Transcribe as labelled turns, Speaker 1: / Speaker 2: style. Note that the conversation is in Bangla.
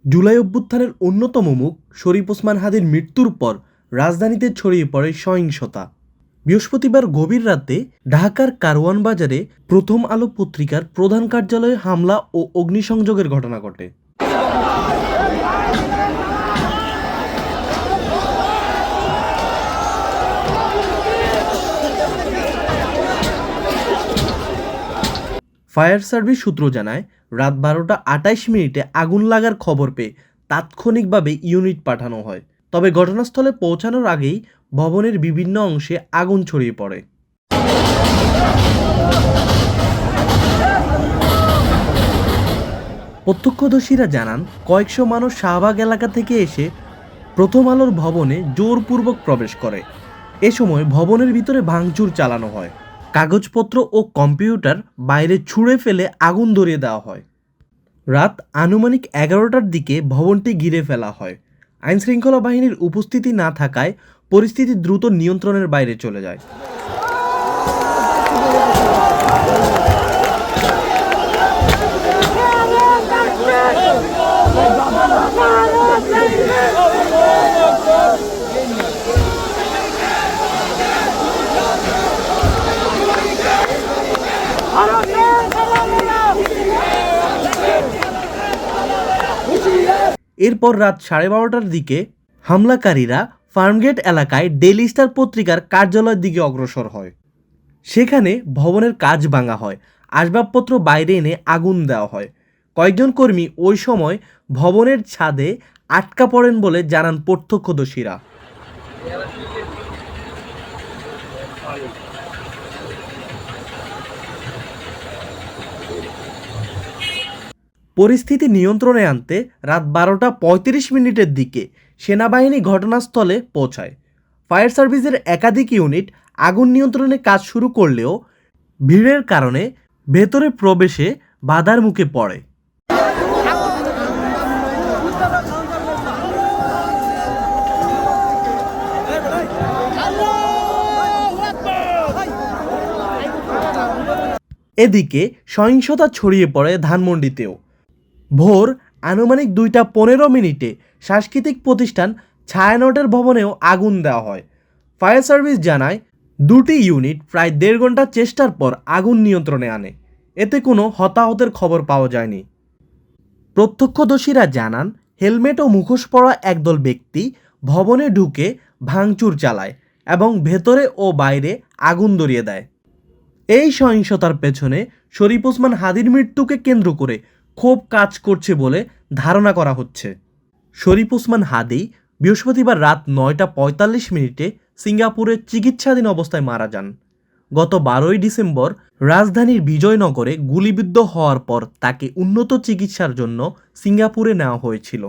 Speaker 1: জুলাই অভ্যুত্থানের অন্যতম মুখ শরীফ ওসমান হাদির মৃত্যুর পর রাজধানীতে ছড়িয়ে পড়ে সহিংসতা। বৃহস্পতিবার গভীর রাতে ঢাকার কারওয়ান বাজারে প্রথম আলো পত্রিকার প্রধান কার্যালয়ে হামলা ও অগ্নিসংযোগের ঘটনা ঘটে। ফায়ার সার্ভিস সূত্র জানায়, রাত 12টা 28 মিনিটে আগুন লাগার খবর পেয়ে তাৎক্ষণিকভাবে ইউনিট পাঠানো হয়। তবে ঘটনাস্থলে পৌঁছানোর আগেই ভবনের বিভিন্ন অংশে আগুন ছড়িয়ে পড়ে। প্রত্যক্ষদর্শীরা জানান, কয়েকশো মানুষ শাহবাগ এলাকা থেকে এসে প্রথম আলোর ভবনে জোরপূর্বক প্রবেশ করে। এ সময় ভবনের ভিতরে ভাঙচুর চালানো হয়। কাগজপত্র ও কম্পিউটার বাইরে ছুঁড়ে ফেলে আগুন ধরিয়ে দেওয়া হয়। রাত আনুমানিক 11টার দিকে ভবনটি ঘিরে ফেলা হয়। আইনশৃঙ্খলা বাহিনীর উপস্থিতি না থাকায় পরিস্থিতি দ্রুত নিয়ন্ত্রণের বাইরে চলে যায়। এরপর রাত 12:30টার দিকে হামলাকারীরা ফার্মগেট এলাকায় ডেইলি স্টার পত্রিকার কার্যালয়ের দিকে অগ্রসর হয়। সেখানে ভবনের কাচ ভাঙা হয়, আসবাবপত্র বাইরে এনে আগুন দেওয়া হয়। কয়েকজন কর্মী ওই সময় ভবনের ছাদে আটকা পড়েন বলে জানান প্রত্যক্ষদর্শীরা। পরিস্থিতি নিয়ন্ত্রণে আনতে রাত 12টা 35 মিনিটের দিকে সেনাবাহিনী ঘটনাস্থলে পৌঁছায়। ফায়ার সার্ভিসের একাধিক ইউনিট আগুন নিয়ন্ত্রণে কাজ শুরু করলেও ভিড়ের কারণে ভেতরে প্রবেশে বাধার মুখে পড়ে। এদিকে সহিংসতা ছড়িয়ে পড়ে ধানমন্ডিতেও। ভোর আনুমানিক 2টা 15 মিনিটে সাংস্কৃতিক প্রতিষ্ঠান ছায়ানটের ভবনেও আগুন দেওয়া হয়। ফায়ার সার্ভিস জানায়, দুটি ইউনিট প্রায় 1.5 ঘন্টা চেষ্টার পর আগুন নিয়ন্ত্রণে আনে। এতে কোনো হতাহতের খবর পাওয়া যায়নি। প্রত্যক্ষদর্শীরা জানান, হেলমেট ও মুখোশ পরা একদল ব্যক্তি ভবনে ঢুকে ভাঙচুর চালায় এবং ভেতরে ও বাইরে আগুন ধরিয়ে দেয়। এই সহিংসতার পেছনে শরীফ ওসমান হাদির মৃত্যুকে কেন্দ্র করে ক্ষোভ কাজ করছে বলে ধারণা করা হচ্ছে। শরীফ ওসমান হাদি বৃহস্পতিবার রাত 9টা 45 মিনিটে সিঙ্গাপুরে চিকিৎসাধীন অবস্থায় মারা যান। গত 12ই ডিসেম্বর রাজধানীর বিজয়নগরে গুলিবিদ্ধ হওয়ার পর তাকে উন্নত চিকিৎসার জন্য সিঙ্গাপুরে নেওয়া হয়েছিল।